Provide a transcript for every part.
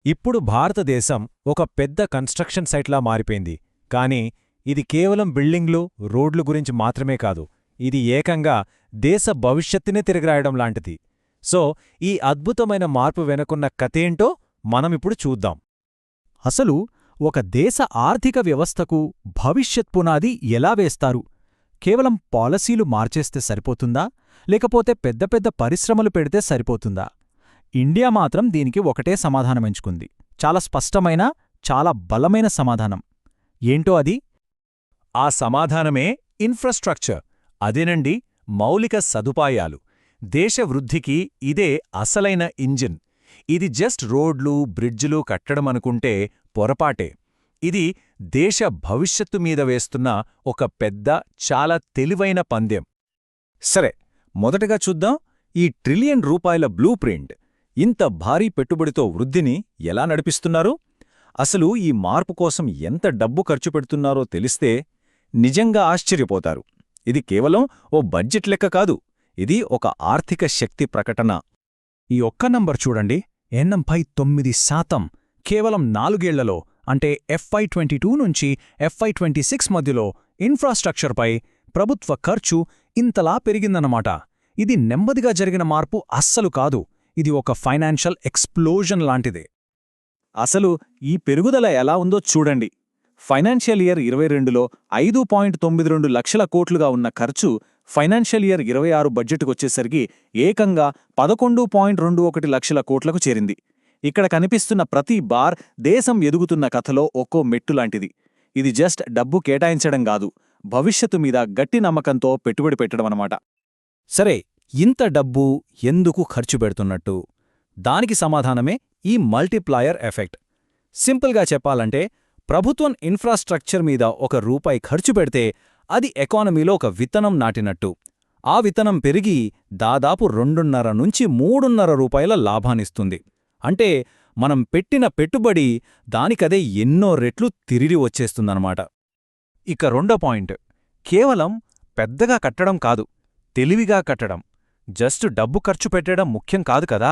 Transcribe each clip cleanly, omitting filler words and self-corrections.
ఇప్పుడు భారతదేశం ఒక పెద్ద కన్స్ట్రక్షన్ సైట్లా మారిపోయింది. కానీ ఇది కేవలం బిల్డింగ్లు, రోడ్లు గురించి మాత్రమే కాదు. ఇది ఏకంగా దేశ భవిష్యత్తునే తిరగరాయడం లాంటిది. సో ఈ అద్భుతమైన మార్పు వెనుకున్న కథేంటో మనమిప్పుడు చూద్దాం. అసలు ఒక దేశ ఆర్థిక వ్యవస్థకు భవిష్యత్ పునాది ఎలా వేస్తారు? కేవలం పాలసీలు మార్చేస్తే సరిపోతుందా, లేకపోతే పెద్ద పెద్ద పరిశ్రమలు పెడితే సరిపోతుందా? ఇండియా మాత్రం దీనికి ఒకటే సమాధానమెంచుకుంది. చాలా స్పష్టమైన, చాలా బలమైన సమాధానం. ఏంటో అది? ఆ సమాధానమే ఇన్ఫ్రాస్ట్రక్చర్. అదేనండి, మౌలిక సదుపాయాలు. దేశ వృద్ధికి ఇదే అసలైన ఇంజిన్. ఇది జస్ట్ రోడ్లు, బ్రిడ్జిలు కట్టడమనుకుంటే పొరపాటే. ఇది దేశ భవిష్యత్తు మీద వేస్తున్న ఒక పెద్ద, చాలా తెలివైన పందెం. సరే, మొదటగా చూద్దాం ఈ ట్రిలియన్ రూపాయల బ్లూ ప్రింట్. ఇంత భారీ పెట్టుబడితో వృద్ధిని ఎలా నడిపిస్తున్నారు? అసలు ఈ మార్పు కోసం ఎంత డబ్బు ఖర్చు పెడుతున్నారో తెలిస్తే నిజంగా ఆశ్చర్యపోతారు. ఇది కేవలం ఓ బడ్జెట్ లెక్క కాదు, ఇది ఒక ఆర్థిక శక్తి ప్రకటన. ఈ ఒక్క నంబర్ చూడండి, 89%. కేవలం 4 ఏళ్లలో, అంటే FY 22 నుంచి FY 26 మధ్యలో ఇన్ఫ్రాస్ట్రక్చర్పై ప్రభుత్వ ఖర్చు ఇంతలా పెరిగిందన్నమాట. ఇది నెమ్మదిగా జరిగిన మార్పు అస్సలు కాదు. ఇది ఒక ఫైనాన్షియల్ ఎక్స్ప్లోజన్ లాంటిదే. అసలు ఈ పెరుగుదల ఎలా ఉందో చూడండి. ఫైనాన్షియల్ ఇయర్ 22లో 5.92 లక్షల కోట్లుగా ఉన్న ఖర్చు ఫైనాన్షియల్ ఇయర్ 26 బడ్జెట్కొచ్చేసరికి ఏకంగా 11.21 లక్షల కోట్లకు చేరింది. ఇక్కడ కనిపిస్తున్న ప్రతి బార్ దేశం ఎదుగుతున్న కథలో ఒక్కో మెట్టులాంటిది. ఇది జస్ట్ డబ్బు కేటాయించడం కాదు, భవిష్యత్తు మీద గట్టి నమ్మకంతో పెట్టుబడి పెట్టడమన్నమాట. సరే, ఇంత డబ్బు ఎందుకు ఖర్చు పెడుతున్నట్టు? దానికి సమాధానమే ఈ మల్టిప్లాయర్ ఎఫెక్ట్. సింపుల్గా చెప్పాలంటే, ప్రభుత్వం ఇన్ఫ్రాస్ట్రక్చర్ మీద ₹1 ఖర్చు పెడితే అది ఎకానమీలో ఒక విత్తనం నాటినట్టు. ఆ విత్తనం పెరిగి దాదాపు 2.5 నుంచి 3.5 రూపాయల లాభాన్నిస్తుంది. అంటే మనం పెట్టిన పెట్టుబడి దానికదే ఎన్నో రెట్లు తిరిగి వచ్చేస్తుందన్నమాట. ఇక రెండో పాయింట్, కేవలం పెద్దగా కట్టడం కాదు, తెలివిగా కట్టడం. జస్ట్ డబ్బు ఖర్చు పెట్టడం ముఖ్యం కాదు కదా.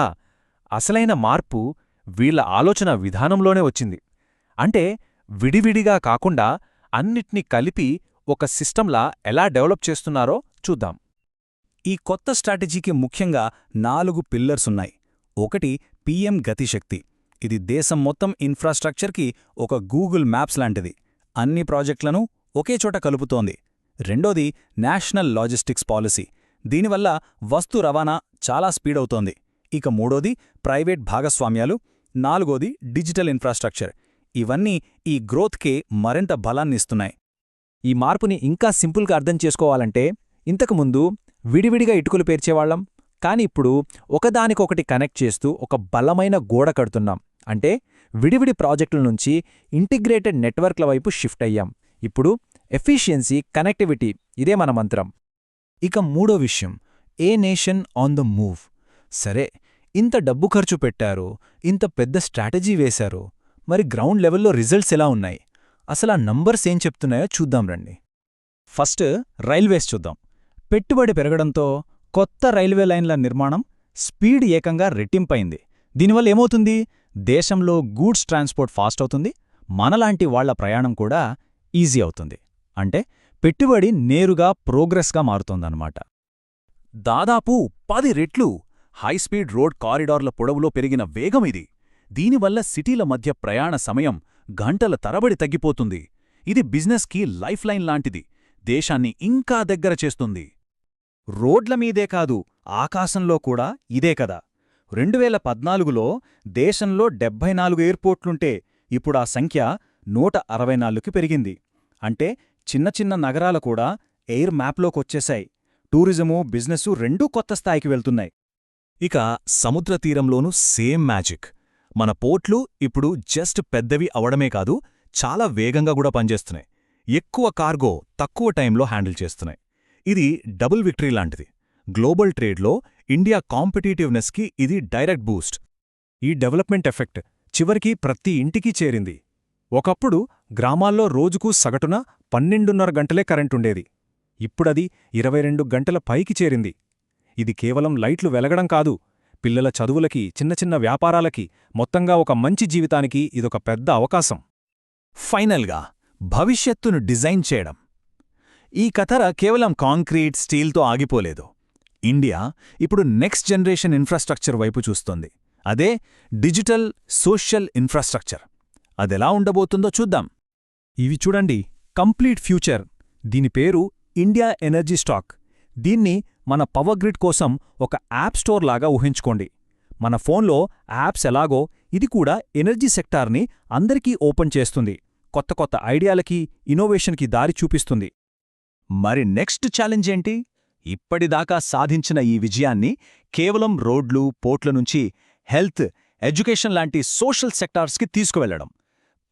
అసలైన మార్పు వీళ్ల ఆలోచన విధానంలోనే వచ్చింది. అంటే విడివిడిగా కాకుండా అన్నిటినీ కలిపి ఒక సిస్టంలా ఎలా డెవలప్ చేస్తున్నారో చూద్దాం. ఈ కొత్త స్ట్రాటజీకి ముఖ్యంగా 4 పిల్లర్సున్నాయి. ఒకటి PM గతిశక్తి. ఇది దేశం మొత్తం ఇన్ఫ్రాస్ట్రక్చర్కి ఒక గూగుల్ మ్యాప్స్ లాంటిది. అన్ని ప్రాజెక్టులను ఒకే చోట కలుపుతోంది. రెండోది నేషనల్ లాజిస్టిక్స్ పాలసీ. దీనివల్ల వస్తు రవాణా చాలా స్పీడవుతోంది. ఇక మూడోది ప్రైవేట్ భాగస్వామ్యాలు. నాలుగోది డిజిటల్ ఇన్ఫ్రాస్ట్రక్చర్. ఇవన్నీ ఈ గ్రోత్కే మరింత బలాన్నిస్తున్నాయి. ఈ మార్పుని ఇంకా సింపుల్గా అర్థం చేసుకోవాలంటే, ఇంతకుముందు విడివిడిగా ఇటుకలు పేర్చేవాళ్లం, కాని ఇప్పుడు ఒకదానికొకటి కనెక్ట్ చేస్తూ ఒక బలమైన గోడ కడుతున్నాం. అంటే విడివిడి ప్రాజెక్టుల నుంచి ఇంటిగ్రేటెడ్ నెట్వర్క్ల వైపు షిఫ్ట్ అయ్యాం. ఇప్పుడు ఎఫిషియన్సీ, కనెక్టివిటీ, ఇదే మన మంత్రం. ఇక మూడో విషయం, ఏ నేషన్ ఆన్ ద మూవ్. సరే, ఇంత డబ్బు ఖర్చు పెట్టారు, ఇంత పెద్ద స్ట్రాటజీ వేశారు, మరి గ్రౌండ్ లెవెల్లో రిజల్ట్స్ ఎలా ఉన్నాయి? అసలు ఆ నంబర్స్ ఏం చెప్తున్నాయో చూద్దాం రండి. ఫస్ట్ రైల్వేస్ చూద్దాం. పెట్టుబడి పెరగడంతో కొత్త రైల్వే లైన్ల నిర్మాణం స్పీడ్ ఏకంగా రెట్టింపైంది. దీనివల్ల ఏమవుతుంది? దేశంలో గూడ్స్ ట్రాన్స్పోర్ట్ ఫాస్ట్ అవుతుంది, మనలాంటి వాళ్ల ప్రయాణం కూడా ఈజీ అవుతుంది. అంటే పెట్టుబడి నేరుగా ప్రోగ్రెస్గా మారుతోందన్నమాట. దాదాపు 10 రెట్లు హైస్పీడ్ రోడ్ కారిడార్ల పొడవులో పెరిగిన వేగం ఇది. దీనివల్ల సిటీల మధ్య ప్రయాణ సమయం గంటల తరబడి తగ్గిపోతుంది. ఇది బిజినెస్కి లైఫ్ లైన్ లాంటిది, దేశాన్ని ఇంకా దగ్గర చేస్తుంది. రోడ్లమీదే కాదు, ఆకాశంలో కూడా ఇదే కదా. 2014లో దేశంలో 74 ఎయిర్పోర్ట్లుంటే ఇప్పుడా సంఖ్య 164కి పెరిగింది. అంటే చిన్న చిన్న నగరాలు కూడా ఎయిర్ మ్యాప్లోకొచ్చేశాయి. టూరిజము, బిజినెస్సు రెండూ కొత్త స్థాయికి వెళ్తున్నాయి. ఇక సముద్ర తీరంలోనూ సేమ్ మ్యాజిక్. మన పోర్ట్లు ఇప్పుడు జస్ట్ పెద్దవి అవడమే కాదు, చాలా వేగంగా కూడా పనిచేస్తున్నాయి. ఎక్కువ కార్గో తక్కువ టైంలో హ్యాండిల్ చేస్తున్నాయి. ఇది డబుల్ విక్టరీ లాంటిది. గ్లోబల్ ట్రేడ్లో ఇండియా కాంపిటీటివ్నెస్కి ఇది డైరెక్ట్ బూస్ట్. ఈ డెవలప్మెంట్ ఎఫెక్ట్ చివరికి ప్రతి ఇంటికి చేరింది. ఒకప్పుడు గ్రామాల్లో రోజుకు సగటున 12.5 గంటలే కరెంటుండేది. ఇప్పుడది 22 గంటల పైకి చేరింది. ఇది కేవలం లైట్లు వెలగడం కాదు, పిల్లల చదువులకి, చిన్న చిన్న వ్యాపారాలకి, మొత్తంగా ఒక మంచి జీవితానికి ఇదొక పెద్ద అవకాశం. ఫైనల్గా భవిష్యత్తును డిజైన్ చేయడం. ఈ కథర కేవలం కాంక్రీట్, స్టీల్తో ఆగిపోలేదు. ఇండియా ఇప్పుడు నెక్స్ట్ జనరేషన్ ఇన్ఫ్రాస్ట్రక్చర్ వైపు చూస్తోంది. అదే డిజిటల్, సోషల్ ఇన్ఫ్రాస్ట్రక్చర్. అదెలా ఉండబోతుందో చూద్దాం. ఇవి చూడండి, కంప్లీట్ ఫ్యూచర్. దీని పేరు ఇండియా ఎనర్జీ స్టాక్. దీన్ని మన పవర్ గ్రిడ్ కోసం ఒక యాప్ స్టోర్ లాగా ఊహించుకోండి. మన ఫోన్లో యాప్స్ ఎలాగో ఇది కూడా ఎనర్జీ సెక్టార్ని అందరికీ ఓపెన్ చేస్తుంది. కొత్త కొత్త ఐడియాలకి, ఇన్నోవేషన్కి దారి చూపిస్తుంది. మరి నెక్స్ట్ ఛాలెంజ్ ఏంటి? ఇప్పటిదాకా సాధించిన ఈ విజయాన్ని కేవలం రోడ్లు, పోర్ట్ల నుంచి హెల్త్, ఎడ్యుకేషన్ లాంటి సోషల్ సెక్టార్స్కి తీసుకువెళ్లడం.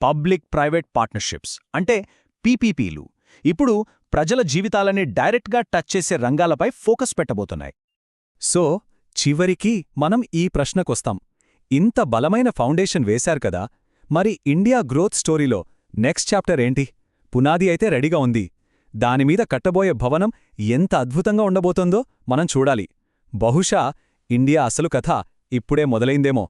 పబ్లిక్ ప్రైవేట్ పార్ట్నర్షిప్స్ అంటే పీపీపీలు ఇప్పుడు ప్రజల జీవితాలని డైరెక్ట్గా టచ్ చేసే రంగాలపై ఫోకస్ పెట్టబోతున్నాయి. సో చివరికి మనం ఈ ప్రశ్నకొస్తాం. ఇంత బలమైన ఫౌండేషన్ వేశారు కదా, మరి ఇండియా గ్రోత్ స్టోరీలో నెక్స్ట్ చాప్టర్ ఏంటి? పునాది అయితే రెడీగా ఉంది. దానిమీద కట్టబోయే భవనం ఎంత అద్భుతంగా ఉండబోతోందో మనం చూడాలి. బహుశా ఇండియా అసలు కథ ఇప్పుడే మొదలైందేమో.